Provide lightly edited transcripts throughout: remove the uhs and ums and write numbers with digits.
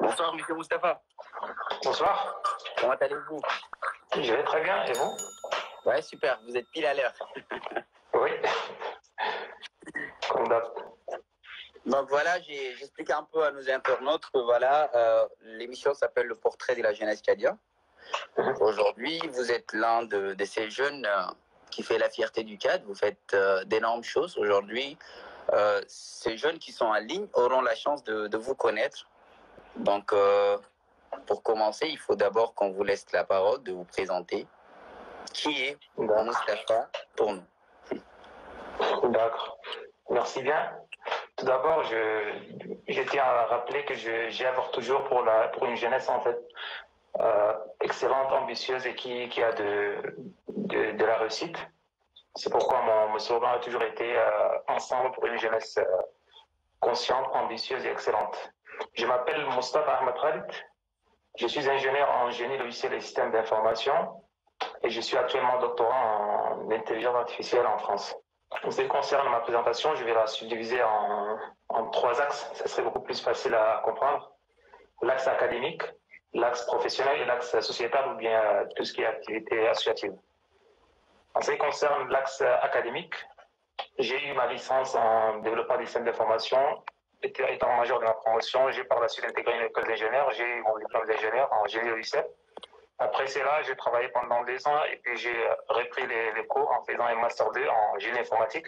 Bonsoir, monsieur Moustapha. Bonsoir. Comment allez-vous? Je vais très bien, et vous? Ouais, super, vous êtes pile à l'heure. Oui, comme d'hab. Donc voilà, j'explique un peu à nos internautes que voilà, l'émission s'appelle Le Portrait de la jeunesse tchadienne. Aujourd'hui, vous êtes l'un de ces jeunes qui fait la fierté du Tchad. Vous faites d'énormes choses. Aujourd'hui, ces jeunes qui sont en ligne auront la chance de vous connaître. Donc, pour commencer, il faut d'abord qu'on vous laisse la parole de vous présenter. Qui est Moustapha pour nous? D'accord. Merci bien. Tout d'abord, je tiens à rappeler que j'œuvre toujours pour une jeunesse en fait excellente, ambitieuse et qui a de la réussite. C'est pourquoi mon slogan a toujours été ensemble pour une jeunesse consciente, ambitieuse et excellente. Je m'appelle Moustapha Ahmed Khalid. Je suis ingénieur en génie logiciel et système d'information et je suis actuellement doctorant en intelligence artificielle en France. En ce qui concerne ma présentation, je vais la subdiviser en trois axes. Ça serait beaucoup plus facile à comprendre. L'axe académique, l'axe professionnel et l'axe sociétal ou bien tout ce qui est activité associative. En ce qui concerne l'axe académique, j'ai eu ma licence en développement des systèmes d'information. Étant major de ma promotion, j'ai par la suite intégré une école d'ingénieur. J'ai eu mon diplôme d'ingénieur en génie logiciel. Après cela, j'ai travaillé pendant 2 ans et puis j'ai repris les cours en faisant un master 2 en génie informatique.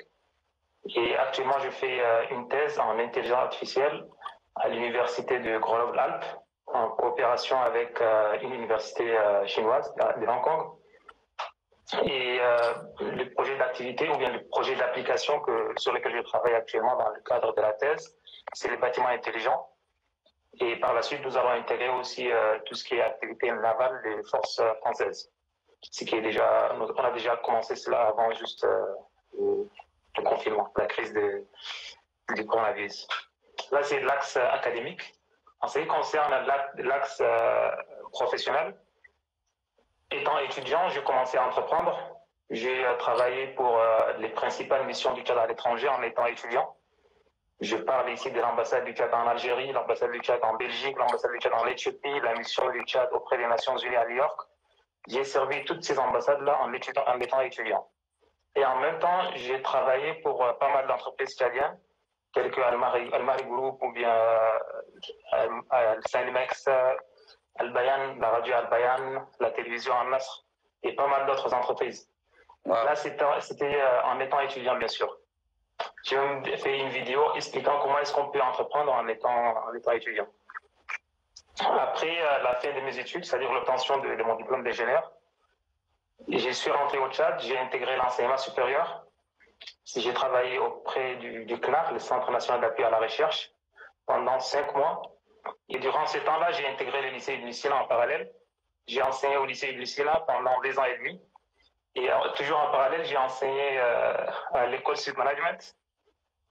Et actuellement, je fais une thèse en intelligence artificielle à l'université de Grenoble-Alpes en coopération avec une université chinoise de Hong Kong. Et le projet d'activité ou bien le projet d'application sur lequel je travaille actuellement dans le cadre de la thèse, c'est les bâtiments intelligents. Et par la suite, nous allons intégrer aussi tout ce qui est activité navale des forces françaises. Ce qui est déjà, on a déjà commencé cela avant juste le confinement, la crise du coronavirus. Là, c'est l'axe académique. En ce qui concerne l'axe professionnel, étant étudiant, j'ai commencé à entreprendre. J'ai travaillé pour les principales missions du Tchad à l'étranger en étant étudiant. Je parle ici de l'ambassade du Tchad en Algérie, l'ambassade du Tchad en Belgique, l'ambassade du Tchad en Éthiopie, la mission du Tchad auprès des Nations Unies à New York. J'ai servi toutes ces ambassades-là en étant étudiant. Et en même temps, j'ai travaillé pour pas mal d'entreprises tchadiennes, telles que Al-Mahri Group ou bien Sanimex, Al-Bayan, la radio Al-Bayan, la télévision Al-Nasr et pas mal d'autres entreprises. Wow. Là, c'était en étant étudiant, bien sûr. J'ai fait une vidéo expliquant comment est-ce qu'on peut entreprendre en étant étudiant. Après la fin de mes études, c'est-à-dire l'obtention de mon diplôme d'ingénieur, je suis rentré au Tchad, j'ai intégré l'enseignement supérieur. J'ai travaillé auprès du CNAR, le Centre national d'appui à la recherche, pendant 5 mois. Et durant ce temps-là, j'ai intégré le lycée Ibn Sina en parallèle. J'ai enseigné au lycée Ibn Sina pendant 2 ans et demi. Et toujours en parallèle, j'ai enseigné à l'école Sud Management.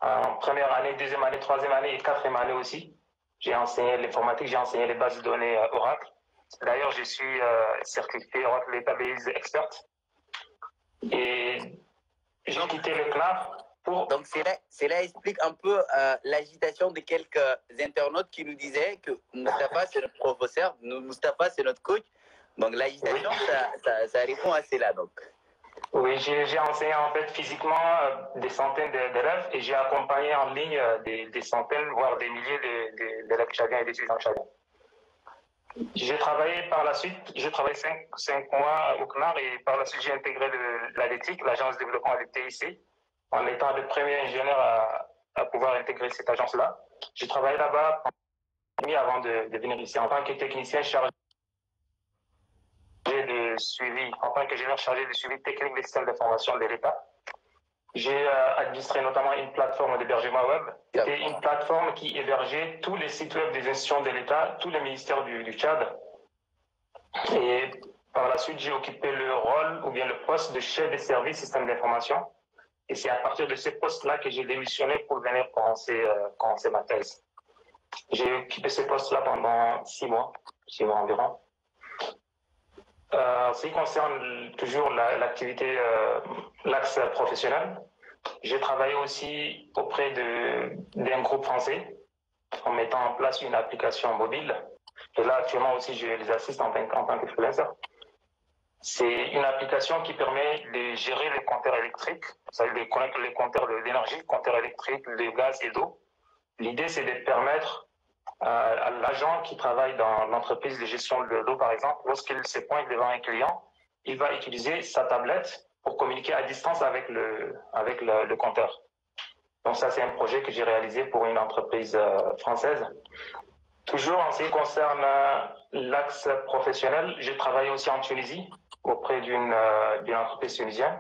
En première année, deuxième année, troisième année et quatrième année aussi. J'ai enseigné l'informatique, j'ai enseigné les bases de données Oracle. D'ailleurs, je suis certifié Oracle Database Expert. Et j'ai quitté le CNAR pour... Donc, cela explique un peu l'agitation de quelques internautes qui nous disaient que Moustapha, c'est notre professeur, Moustapha, c'est notre coach. Donc, l'agitation, oui. ça répond à cela, donc. Oui, j'ai enseigné en fait physiquement des centaines d'élèves et j'ai accompagné en ligne des centaines, voire des milliers d'élèves tchadiens et d'étudiants tchadiens. J'ai travaillé par la suite, j'ai travaillé 5 mois au CNAR et par la suite j'ai intégré l'ADETIC, l'agence de développement du TIC, en étant le premier ingénieur à pouvoir intégrer cette agence-là. J'ai travaillé là-bas avant de venir ici en tant que technicien chargé de suivi, en tant qu'ingénieur chargé de suivi technique des systèmes d'information de l'État. J'ai administré notamment une plateforme d'hébergement web. C'était une plateforme qui hébergeait tous les sites web des institutions de l'État, tous les ministères du Tchad. Et par la suite, j'ai occupé le rôle ou bien le poste de chef de service système d'information. Et c'est à partir de ce poste-là que j'ai démissionné pour venir commencer ma thèse. J'ai occupé ce poste-là pendant 6 mois environ. En ce qui concerne toujours l'activité, l'axe professionnel, j'ai travaillé aussi auprès d'un groupe français en mettant en place une application mobile Et là, actuellement aussi, je les assiste en tant que freelancer. C'est une application qui permet de gérer les compteurs électriques, c'est-à-dire les compteurs d'énergie, compteurs électriques, de gaz et d'eau. L'idée, c'est de permettre à l'agent qui travaille dans l'entreprise de gestion de l'eau, par exemple, lorsqu'il se pointe devant un client, il va utiliser sa tablette pour communiquer à distance avec le compteur. Donc ça, c'est un projet que j'ai réalisé pour une entreprise française. Toujours en ce qui concerne l'axe professionnel, j'ai travaillé aussi en Tunisie auprès d'une entreprise tunisienne.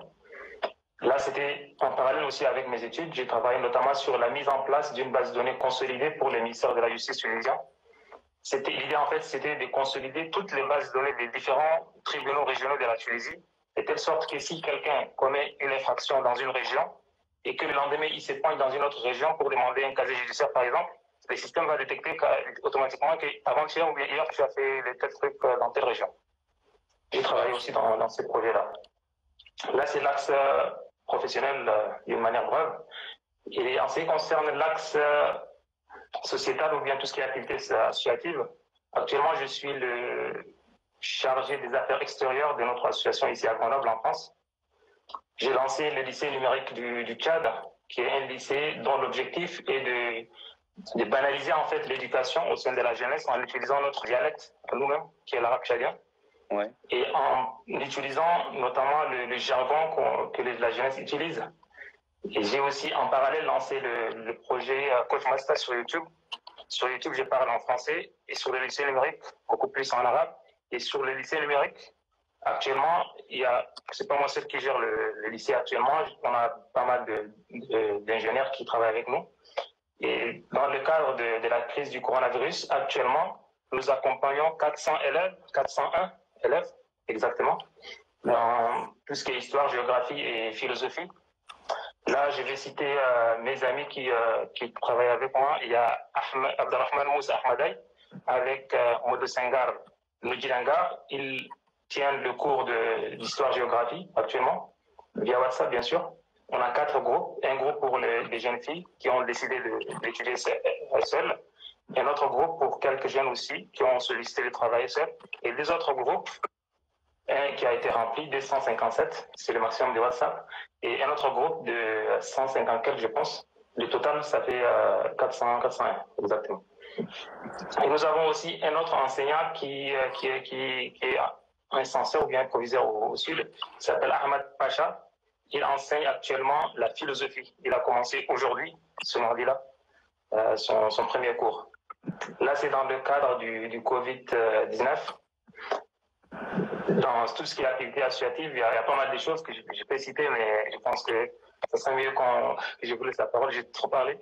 Là, c'était en parallèle aussi avec mes études. J'ai travaillé notamment sur la mise en place d'une base de données consolidée pour le ministère de la Justice tunisien. L'idée, en fait, c'était de consolider toutes les bases de données des différents tribunaux régionaux de la Tunisie, de telle sorte que si quelqu'un commet une infraction dans une région et que le lendemain, il se pointe dans une autre région pour demander un casier judiciaire, par exemple, le système va détecter automatiquement qu'avant-hier ou bien hier, tu as fait tel truc dans telle région. J'ai travaillé aussi dans ces projets-là. Là, c'est l'axe professionnel d'une manière brève. Et en ce qui concerne l'axe sociétal ou bien tout ce qui est activité associative, actuellement, je suis le chargé des affaires extérieures de notre association ici à Grenoble, en France. J'ai lancé le lycée numérique du Tchad, qui est un lycée dont l'objectif est de banaliser en fait l'éducation au sein de la jeunesse en utilisant notre dialecte nous-mêmes, qui est l'arabe tchadien. Ouais. Et en utilisant notamment le jargon que la jeunesse utilise. Et j'ai aussi en parallèle lancé le projet Coach Master sur YouTube. Sur YouTube, je parle en français et sur le lycée numérique, beaucoup plus en arabe. Et sur le lycée numérique, actuellement, c'est pas moi seul qui gère le lycée actuellement, on a pas mal d'ingénieurs qui travaillent avec nous. Et dans le cadre de la crise du coronavirus, actuellement, nous accompagnons 401 élèves, exactement, dans tout ce qui est histoire, géographie et philosophie. Là, je vais citer mes amis qui travaillent avec moi. Il y a Abdelrahman Moussa Ahmadai avec Modo Sengar Nujilanga. Ils tiennent le cours d'histoire-géographie actuellement, via WhatsApp, bien sûr. On a 4 groupes. Un groupe pour les jeunes filles qui ont décidé d'étudier seules. Un autre groupe pour quelques jeunes aussi qui ont sollicité de travailler seuls. Et 2 autres groupes, un qui a été rempli, 257, c'est le maximum de WhatsApp. Et un autre groupe de 150 quelques, je pense. Le total, ça fait 401, exactement. Et nous avons aussi un autre enseignant qui est un censeur ou bien un proviseur au sud, qui s'appelle Ahmad Pacha. Il enseigne actuellement la philosophie. Il a commencé aujourd'hui, ce mardi-là, son premier cours. Là, c'est dans le cadre du Covid-19. Dans tout ce qui est activité associative, il y a pas mal de choses que je peux citer, mais je pense que ça serait mieux que je vous laisse la parole. J'ai trop parlé.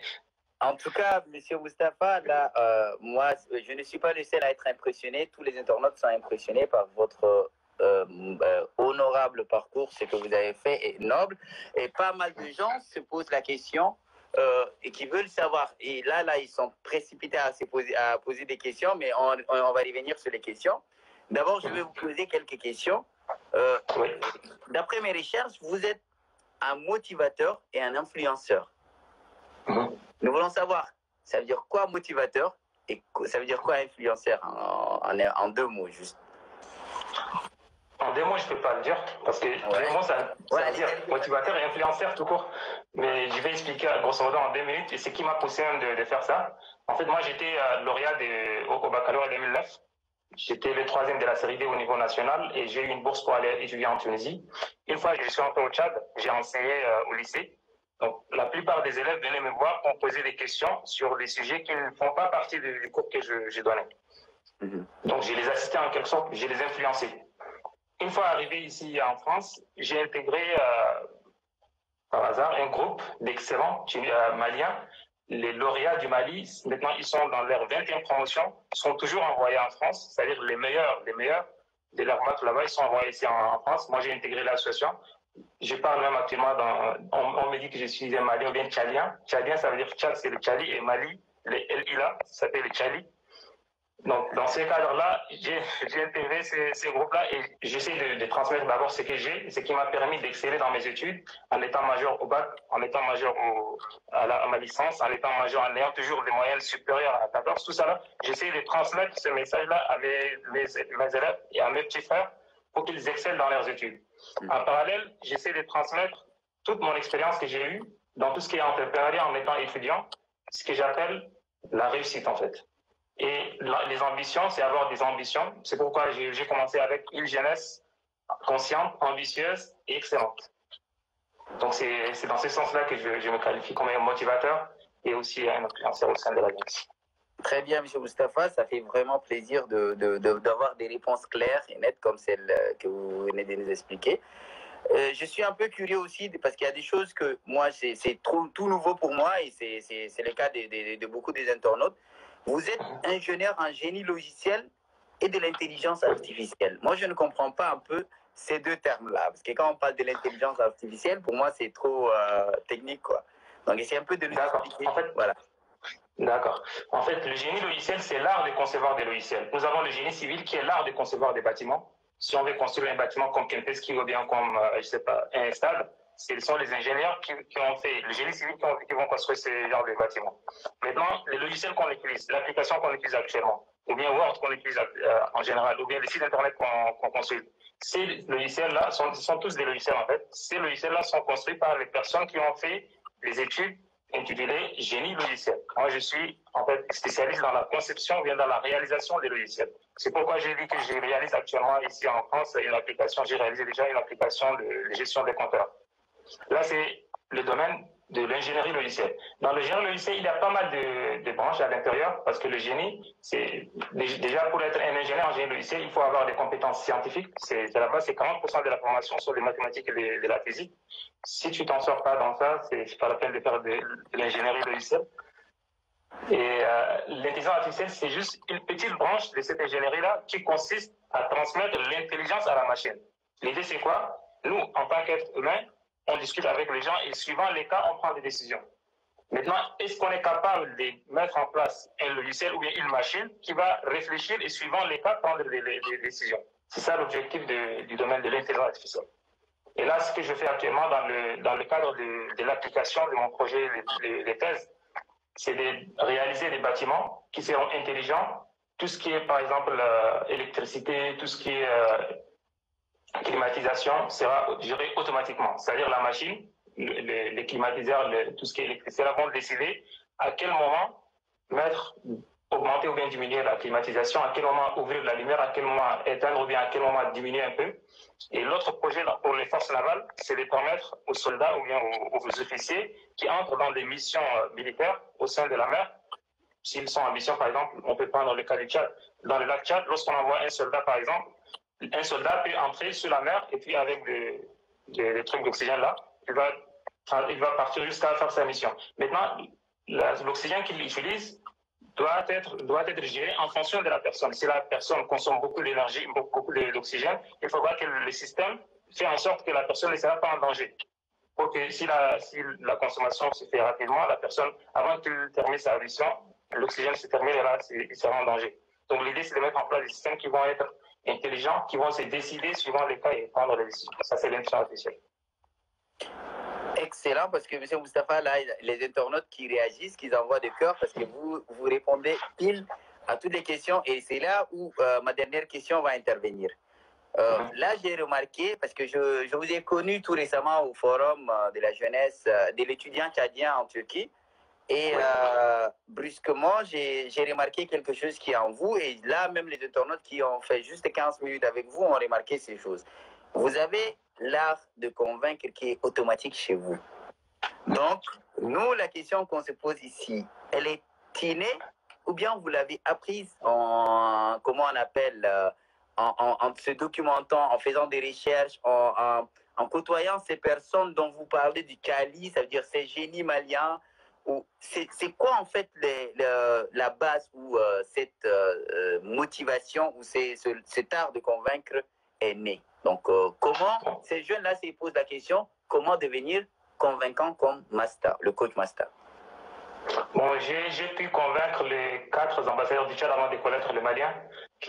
En tout cas, M. Moustapha, là, moi, je ne suis pas le seul à être impressionné. Tous les internautes sont impressionnés par votre honorable parcours, ce que vous avez fait est noble. Et pas mal de gens se posent la question et qui veulent savoir. Et là, ils sont précipités à poser des questions, mais on va y venir sur les questions. D'abord, je vais vous poser quelques questions. D'après mes recherches, vous êtes un motivateur et un influenceur. Nous voulons savoir, ça veut dire quoi motivateur et ça veut dire quoi influenceur en 2 mots juste. En 2 mots, je ne peux pas le dire parce que 2 mots, ça veut dire motivateur et influenceur tout court. Mais je vais expliquer grosso modo en 2 minutes et ce qui m'a poussé de faire ça. En fait, moi, j'étais lauréat au baccalauréat 2009. J'étais le 3e de la série D au niveau national et j'ai eu une bourse pour aller étudier en Tunisie. Une fois que je suis rentré au Tchad, j'ai enseigné au lycée. Donc, la plupart des élèves venaient me voir pour poser des questions sur des sujets qui ne font pas partie du cours que je donnais. Donc, je les assistais en quelque sorte, je les influençais. Une fois arrivé ici en France, j'ai intégré par hasard un groupe d'excellents maliens. Les lauréats du Mali, maintenant, ils sont dans leur 20e promotion, sont toujours envoyés en France, c'est-à-dire les meilleurs de leur bac là-bas, ils sont envoyés ici en France. Moi, j'ai intégré l'association. Je parle même actuellement on me dit que je suis un Malien ou bien Tchadien. Tchadien, ça veut dire Tchad, c'est le Tchali, et Mali, les LILA, ça s'appelle le Tchali. Donc, dans ces cadres-là, j'ai intégré ces groupes-là et j'essaie de transmettre d'abord ce que j'ai, ce qui m'a permis d'exceller dans mes études, en étant major au bac, en étant major à ma licence, en étant major en ayant toujours des moyennes supérieures à 14, tout ça là, j'essaie de transmettre ce message-là à mes élèves et à mes petits frères pour qu'ils excellent dans leurs études. En parallèle, j'essaie de transmettre toute mon expérience que j'ai eue dans tout ce qui est entrepreneuriat en étant étudiant, ce que j'appelle la réussite en fait. Et les ambitions, c'est avoir des ambitions. C'est pourquoi j'ai commencé avec une jeunesse consciente, ambitieuse et excellente. Donc c'est dans ce sens-là que je me qualifie comme un motivateur et aussi un influenceur au sein de la jeunesse. Très bien, M. Moustapha, ça fait vraiment plaisir d'avoir des réponses claires et nettes comme celle que vous venez de nous expliquer. Je suis un peu curieux aussi parce qu'il y a des choses que moi, c'est tout nouveau pour moi et c'est le cas de beaucoup des internautes. Vous êtes ingénieur en génie logiciel et de l'intelligence artificielle. Moi, je ne comprends pas un peu ces deux termes-là. Parce que quand on parle de l'intelligence artificielle, pour moi, c'est trop technique, quoi. Donc, essayez un peu de nous expliquer. En fait, voilà. D'accord. En fait, le génie logiciel, c'est l'art de concevoir des logiciels. Nous avons le génie civil qui est l'art de concevoir des bâtiments. Si on veut construire un bâtiment comme Kempinski ou bien comme, je sais pas, un stade, ce sont les ingénieurs qui ont fait, le génie civil qui vont construire ce genre de bâtiments. Maintenant, les logiciels qu'on utilise, l'application qu'on utilise actuellement, ou bien Word qu'on utilise en général, ou bien les sites Internet qu'on consulte, ces logiciels-là ce sont tous des logiciels en fait. Ces logiciels-là sont construits par les personnes qui ont fait les études intitulé Génie logiciel. Moi, je suis en fait spécialiste dans la conception ou bien dans la réalisation des logiciels. C'est pourquoi j'ai dit que je réalise actuellement ici en France une application, j'ai réalisé déjà une application de gestion des compteurs. Là, c'est le domaine de l'ingénierie logicielle. Dans le génie logiciel, il y a pas mal de branches à l'intérieur parce que le génie, c'est déjà pour être un ingénieur en génie logiciel, il faut avoir des compétences scientifiques. C'est à la base, c'est 40% de la formation sur les mathématiques et de la physique. Si tu t'en sors pas dans ça, c'est pas la peine de faire de l'ingénierie logicielle. Et l'intelligence artificielle, c'est juste une petite branche de cette ingénierie-là qui consiste à transmettre l'intelligence à la machine. L'idée, c'est quoi? Nous, en tant qu'être humain, on discute avec les gens et suivant les cas, on prend des décisions. Maintenant, est-ce qu'on est capable de mettre en place un logiciel ou bien une machine qui va réfléchir et suivant les cas, prendre des décisions? C'est ça l'objectif du domaine de l'intelligence artificielle. Et là, ce que je fais actuellement dans le cadre de l'application de mon projet, les thèses, c'est de réaliser des bâtiments qui seront intelligents. Tout ce qui est, par exemple, électricité, tout ce qui est climatisation sera géré automatiquement. C'est-à-dire la machine, les climatiseurs, tout ce qui est électricité, vont décider à quel moment augmenter ou bien diminuer la climatisation, à quel moment ouvrir la lumière, à quel moment éteindre ou bien à quel moment diminuer un peu. Et l'autre projet pour les forces navales, c'est de permettre aux soldats ou bien aux officiers qui entrent dans des missions militaires au sein de la mer, s'ils sont en mission, par exemple, on peut prendre le cas du Tchad. Dans le lac Tchad, lorsqu'on envoie un soldat, par exemple, un soldat peut entrer sur la mer et puis avec des trucs d'oxygène là, il va partir jusqu'à faire sa mission. Maintenant, l'oxygène qu'il utilise doit être géré en fonction de la personne. Si la personne consomme beaucoup d'énergie, beaucoup d'oxygène, il faudra que le système fait en sorte que la personne ne sera pas en danger. Pour que si la consommation se fait rapidement, la personne, avant qu'il termine sa mission, l'oxygène se termine et là, il sera en danger. Donc l'idée, c'est de mettre en place des systèmes qui vont être intelligents, qui vont se décider suivant les cas et prendre les décisions. Ça, c'est l'intelligence artificielle. Excellent, parce que M. Moustapha, là, les internautes qui réagissent, qui envoient des cœurs, parce que vous répondez pile à toutes les questions, et c'est là où ma dernière question va intervenir. Là, j'ai remarqué, parce que je vous ai connu tout récemment au forum de la jeunesse de l'étudiant tchadien en Turquie, et brusquement, j'ai remarqué quelque chose qui est en vous, et là, même les internautes qui ont fait juste 15 minutes avec vous ont remarqué ces choses. Vous avez l'art de convaincre qui est automatique chez vous. Donc, nous, la question qu'on se pose ici, elle est innée ou bien vous l'avez apprise en, comment on appelle, en se documentant, en faisant des recherches, en côtoyant ces personnes dont vous parlez du Cali, ça veut dire ces génies maliens. C'est quoi en fait la base ou cette motivation ou cet art de convaincre est né? Donc, comment ces jeunes-là se posent la question, comment devenir convaincant comme Master, le coach Master? Bon, j'ai pu convaincre les 4 ambassadeurs du Tchad avant de connaître le Malien,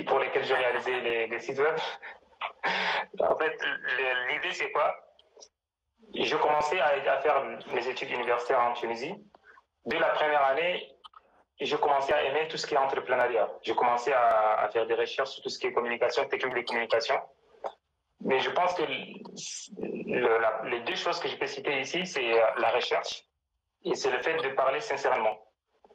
pour lesquels j'ai réalisé les sites web. En fait, l'idée, c'est quoi? Je commençais à faire mes études universitaires en Tunisie. Dès la première année, je commençais à aimer tout ce qui est entrepreneuriat. J'ai commencé à faire des recherches sur tout ce qui est communication, technique de communication. Mais je pense que les deux choses que je peux citer ici, c'est la recherche et c'est le fait de parler sincèrement.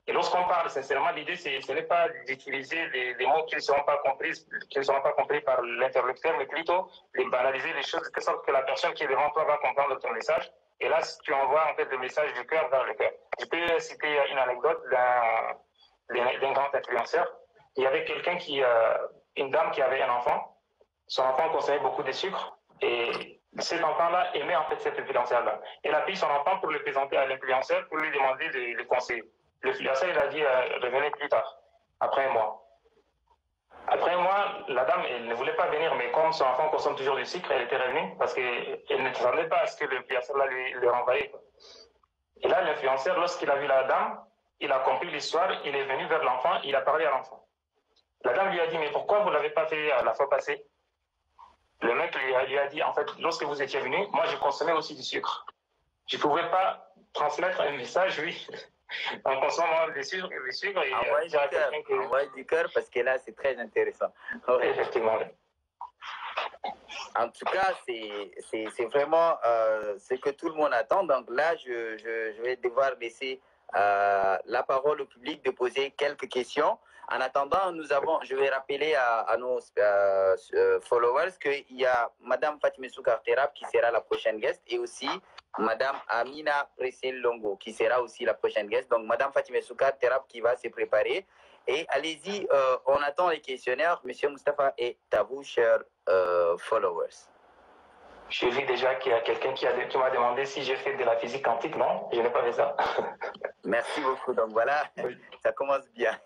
Et lorsqu'on parle sincèrement, l'idée, ce n'est pas d'utiliser des mots qui ne seront pas compris par l'interlocuteur, mais plutôt de banaliser les choses de sorte que la personne qui est devant toi va comprendre ton message. Et là, tu envoies en fait le message du cœur vers le cœur. Je peux citer une anecdote d'un grand influenceur. Il y avait une dame qui avait un enfant. Son enfant consommait beaucoup de sucre et cet enfant-là aimait en fait cet influenceur-là. Elle a pris son enfant pour le présenter à l'influenceur pour lui demander de le conseiller. L'influenceur, il a dit revenez plus tard, après un mois. Après un mois, la dame, elle ne voulait pas venir, mais comme son enfant consomme toujours du sucre, elle était revenue parce qu'elle ne s'attendait pas à ce que l'influenceur lui renvoyait. Et là, l'influenceur, lorsqu'il a vu la dame, il a compris l'histoire, il est venu vers l'enfant, il a parlé à l'enfant. La dame lui a dit, mais pourquoi vous ne l'avez pas fait la fois passée? Le mec lui a dit, en fait, lorsque vous étiez venu, moi, je consommais aussi du sucre. Je ne pouvais pas transmettre un message, oui, en consommant du sucre et envoyez du cœur parce que là, c'est très intéressant. Ouais. Effectivement. En tout cas, c'est vraiment ce que tout le monde attend. Donc là, je vais devoir laisser la parole au public de poser quelques questions. En attendant, je vais rappeler à nos followers qu'il y a Madame Fatimessou Karterab qui sera la prochaine guest et aussi Madame Amina Pressel Longo qui sera aussi la prochaine guest. Donc Madame Fatimessou Karterab qui va se préparer. Et allez-y, on attend les questionnaires. Monsieur Moustapha est à vous, chers followers. J'ai vu déjà qu'il y a quelqu'un qui m'a demandé si j'ai fait de la physique quantique. Non, je n'ai pas fait ça. Merci beaucoup. Donc voilà, ça commence bien.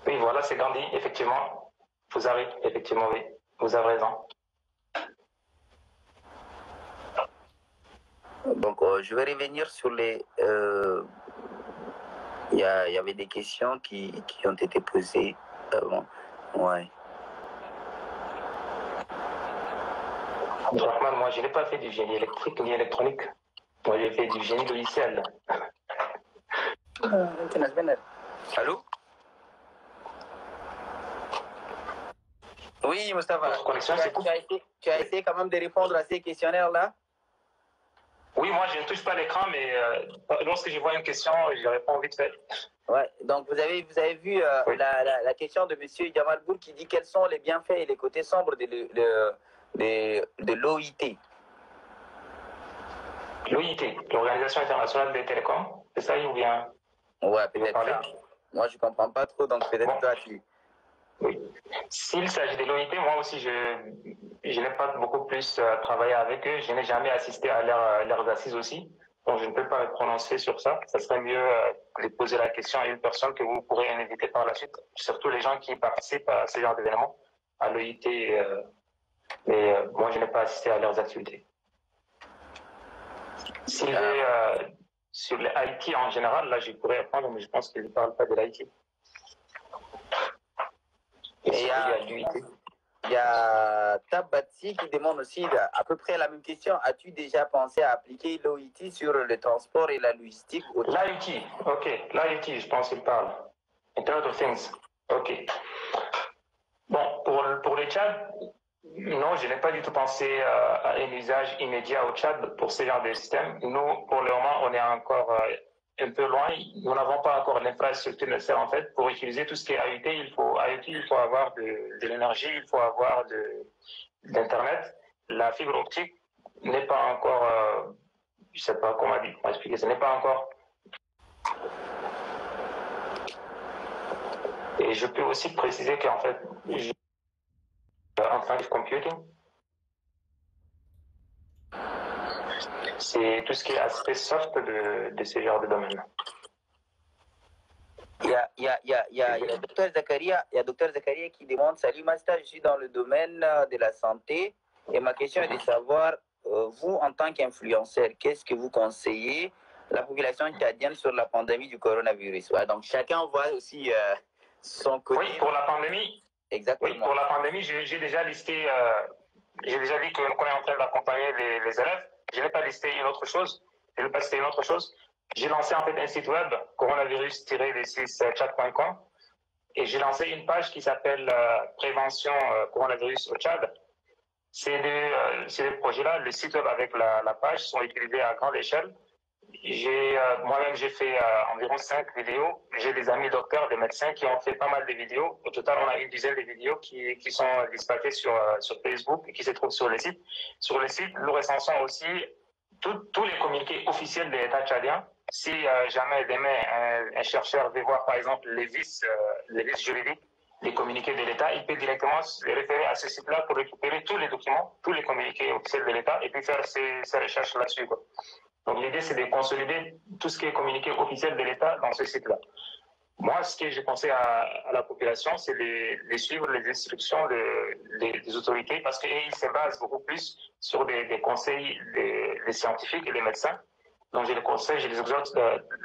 Oui, voilà, c'est Gandhi, effectivement. Vous avez, effectivement, oui. Vous avez raison. Donc, je vais revenir sur les... Il y avait des questions qui ont été posées avant. Ouais. Abdurrahman, moi, je n'ai pas fait du génie électrique ni électronique. Moi, j'ai fait du génie logiciel. Allô? Oui, Moustapha. Tu as essayé quand même de répondre à ces questionnaires-là? Oui, moi, je ne touche pas l'écran, mais lorsque je vois une question, je réponds vite fait. Ouais, donc vous avez vu oui. la question de M. Jamal Bour qui dit quels sont les bienfaits et les côtés sombres de l'OIT. L'OIT, l'Organisation internationale des télécoms, c'est ça ou bien? Ouais, peut-être ça. Moi, je ne comprends pas trop, donc peut-être toi, tu... Oui. S'il s'agit de l'OIT, moi aussi, je n'ai pas beaucoup plus travaillé avec eux. Je n'ai jamais assisté à leurs assises aussi. Donc, je ne peux pas me prononcer sur ça. Ça serait mieux de poser la question à une personne que vous pourrez inviter par la suite. Surtout les gens qui participent à ce genre d'événements, à l'OIT. Mais moi, je n'ai pas assisté à leurs activités. Sur les IT en général, là, je pourrais répondre, mais je pense qu'ils ne parlent pas de l'IT. Il y a Tabatsi qui demande aussi à peu près la même question. As-tu déjà pensé à appliquer l'OIT sur le transport et la logistique? L'IT, ok. L'IT, je pense qu'il parle. Internet of Things, ok. Bon, pour le Tchad, non, je n'ai pas du tout pensé à un usage immédiat au Tchad pour ce genre de système. Nous, pour le moment, on est encore un peu loin. Nous n'avons pas encore l'infrastructure nécessaire en fait pour utiliser tout ce qui est IoT. Il faut avoir de l'énergie, il faut avoir d'internet. La fibre optique n'est pas encore, je sais pas comment expliquer, ce n'est pas encore. Et je peux aussi préciser qu'en fait, en train de computing, c'est tout ce qui est aspect soft de ce genre de domaine. Il y a Dr Zakaria, il y a Dr Zakaria qui demande: Salut Master, je suis dans le domaine de la santé et ma question est de savoir, vous en tant qu'influenceur, qu'est-ce que vous conseillez la population tchadienne sur la pandémie du coronavirus? Voilà, donc chacun voit aussi son côté. Oui, pour la pandémie. Exactement. Oui, pour la pandémie, j'ai déjà listé, j'ai déjà dit qu'on est en train d'accompagner les élèves. Je n'ai pas listé une autre chose. Je n'ai pas listé une autre chose. J'ai lancé en fait un site web, coronavirus-chat.com, et j'ai lancé une page qui s'appelle Prévention coronavirus au Tchad. Ces deux projets-là, le site web avec la page, sont utilisés à grande échelle. Moi-même, j'ai fait environ 5 vidéos. J'ai des amis docteurs, des médecins qui ont fait pas mal de vidéos. Au total, on a une dizaine de vidéos qui sont dispatchées sur Facebook et qui se trouvent sur les sites. Sur les sites, nous recensons aussi tous les communiqués officiels de l'État tchadien. Si jamais demain un chercheur veut voir, par exemple, les vices juridiques, les communiqués de l'État, il peut directement se référer à ce site-là pour récupérer tous les documents, tous les communiqués officiels de l'État et puis faire ses recherches là-dessus, quoi. Donc l'idée, c'est de consolider tout ce qui est communiqué officiel de l'État dans ce site-là. Moi, ce que j'ai pensé à la population, c'est de suivre les instructions des autorités parce qu'ils se basent beaucoup plus sur des conseils des scientifiques et des médecins. Donc je les conseille, je les exhorte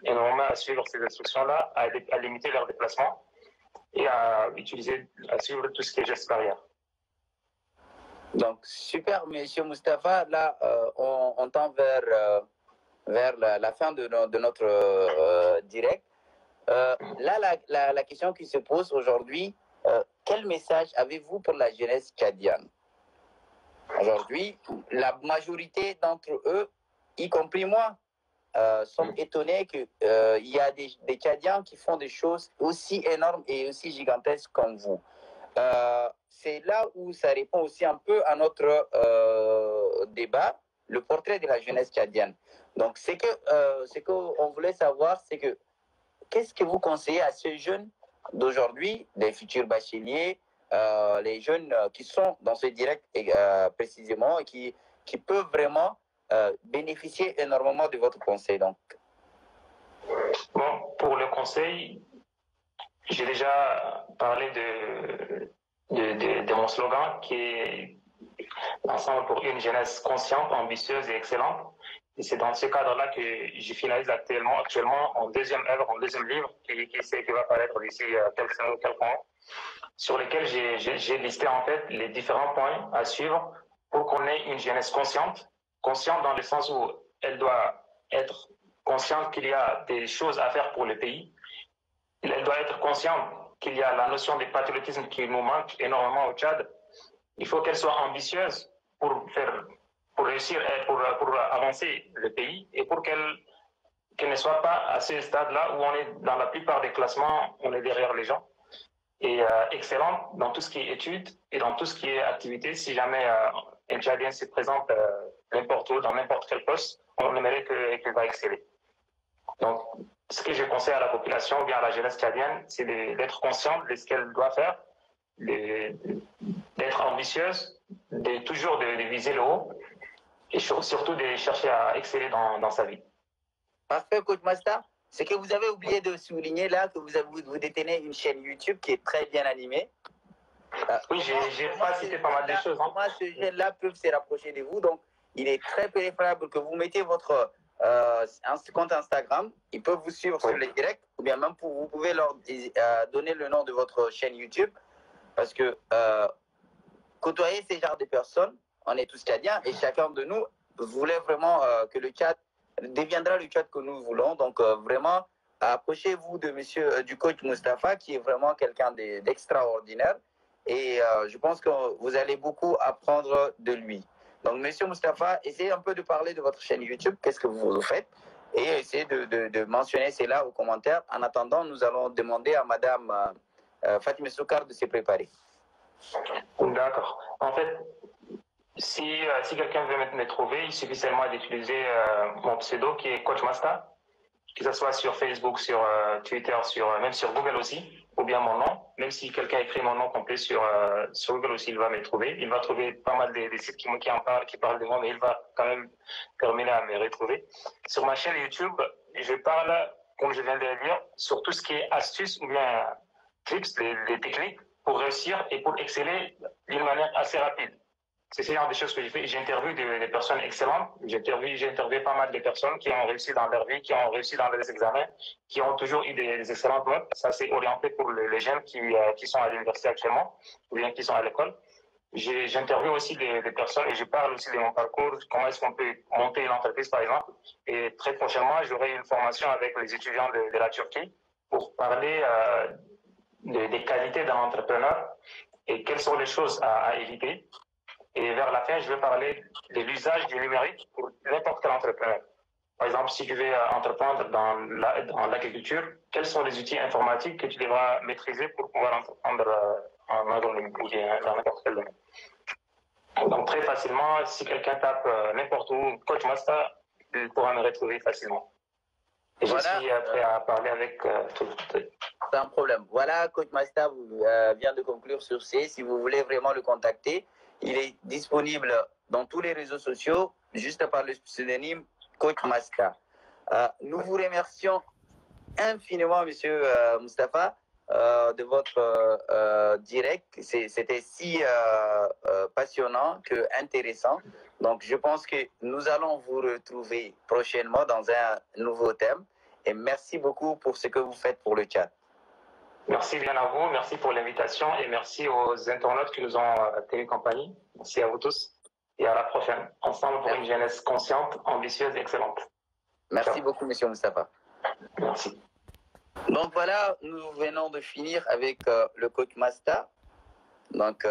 énormément à suivre ces instructions-là, à limiter leurs déplacements et à suivre tout ce qui est gestes barrières. Donc super, monsieur Moustapha. Là, on tend vers la fin de notre direct. Là, la question qui se pose aujourd'hui, quel message avez-vous pour la jeunesse tchadienne? Aujourd'hui, la majorité d'entre eux, y compris moi, sont étonnés qu'il y a des Tchadiens qui font des choses aussi énormes et aussi gigantesques comme vous. C'est là où ça répond aussi un peu à notre débat, le portrait de la jeunesse tchadienne. Donc, ce qu'on voulait savoir, c'est que qu'est-ce que vous conseillez à ces jeunes d'aujourd'hui, des futurs bacheliers, les jeunes qui sont dans ce direct précisément et qui peuvent vraiment bénéficier énormément de votre conseil? Donc, bon, pour le conseil, j'ai déjà parlé de mon slogan qui est Ensemble pour une jeunesse consciente, ambitieuse et excellente. Et c'est dans ce cadre-là que je finalise actuellement en deuxième œuvre, en deuxième livre, qui va paraître d'ici quelques mois, sur lesquels j'ai listé en fait les différents points à suivre pour qu'on ait une jeunesse consciente dans le sens où elle doit être consciente qu'il y a des choses à faire pour le pays. Elle doit être consciente qu'il y a la notion de patriotisme qui nous manque énormément au Tchad. Il faut qu'elle soit ambitieuse pour réussir, pour avancer le pays et pour qu'elle ne soit pas à ce stade-là où on est dans la plupart des classements, on est derrière les gens. Et excellente dans tout ce qui est études et dans tout ce qui est activité. Si jamais un Tchadien se présente n'importe où, dans n'importe quel poste, on aimerait qu'il va exceller. Donc, ce que je conseille à la population ou bien à la jeunesse tchadienne, c'est d'être consciente de ce qu'elle doit faire, d'être ambitieuse, toujours de viser le haut et surtout de chercher à exceller dans sa vie. Parfait, Coach Master. Ce que vous avez oublié de souligner là, que vous détenez une chaîne YouTube qui est très bien animée. Oui, j'ai pas cité pas mal de choses. Comment ces jeunes-là peuvent se rapprocher de vous? Donc, il est très préférable que vous mettez votre compte Instagram. Ils peuvent vous suivre sur les directs, ou bien même vous pouvez leur donner le nom de votre chaîne YouTube. Parce que côtoyer ces genres de personnes, on est tous Tchadiens et chacun de nous voulait vraiment que le Tchad deviendra le Tchad que nous voulons. Donc vraiment, approchez-vous de du coach Moustapha qui est vraiment quelqu'un d'extraordinaire et je pense que vous allez beaucoup apprendre de lui. Donc monsieur Moustapha, essayez un peu de parler de votre chaîne YouTube, qu'est-ce que vous faites et essayez de mentionner cela aux commentaires. En attendant, nous allons demander à madame Fatima Soukar de se préparer. D'accord. En fait, si quelqu'un veut me trouver, il suffit seulement d'utiliser mon pseudo qui est Coach Masta, que ce soit sur Facebook, sur Twitter, même sur Google aussi, ou bien mon nom. Même si quelqu'un écrit mon nom complet sur Google aussi, il va me trouver. Il va trouver pas mal des sites qui parlent de moi, mais il va quand même terminer à me retrouver. Sur ma chaîne YouTube, je parle comme je viens de le dire, sur tout ce qui est astuces ou bien tips, les techniques pour réussir et pour exceller d'une manière assez rapide. C'est ce genre de choses que j'ai fait. J'ai interviewé des personnes excellentes. J'ai interviewé pas mal de personnes qui ont réussi dans leur vie, qui ont réussi dans les examens, qui ont toujours eu des excellentes notes. Ça, c'est orienté pour les jeunes qui sont à l'université actuellement ou bien qui sont à l'école. J'interviewe aussi des personnes et je parle aussi de mon parcours, comment est-ce qu'on peut monter une entreprise, par exemple. Et très prochainement, j'aurai une formation avec les étudiants de la Turquie pour parler des qualités d'un entrepreneur et quelles sont les choses à éviter. Et vers la fin, je vais parler de l'usage du numérique pour n'importe quel entrepreneur. Par exemple, si tu veux entreprendre dans l'agriculture, quels sont les outils informatiques que tu devras maîtriser pour pouvoir entreprendre en agronomie ou dans n'importe quel domaine. Donc, très facilement, si quelqu'un tape n'importe où, Coach Masta, il pourra me retrouver facilement. Et voilà. Je suis prêt à parler avec tout. Sans problème. Voilà, Coach Masta vient de conclure sur C. Si vous voulez vraiment le contacter, il est disponible dans tous les réseaux sociaux, juste par le pseudonyme Coach Masta. Nous vous remercions infiniment, Monsieur Moustapha, de votre direct. C'était si passionnant que intéressant. Donc, je pense que nous allons vous retrouver prochainement dans un nouveau thème. Et merci beaucoup pour ce que vous faites pour le chat. Merci bien à vous, merci pour l'invitation et merci aux internautes qui nous ont tenu compagnie. Merci à vous tous et à la prochaine. Ensemble pour une jeunesse consciente, ambitieuse et excellente. Merci beaucoup, Monsieur Moustapha. Merci. Donc voilà, nous venons de finir avec le Coach Masta. Donc,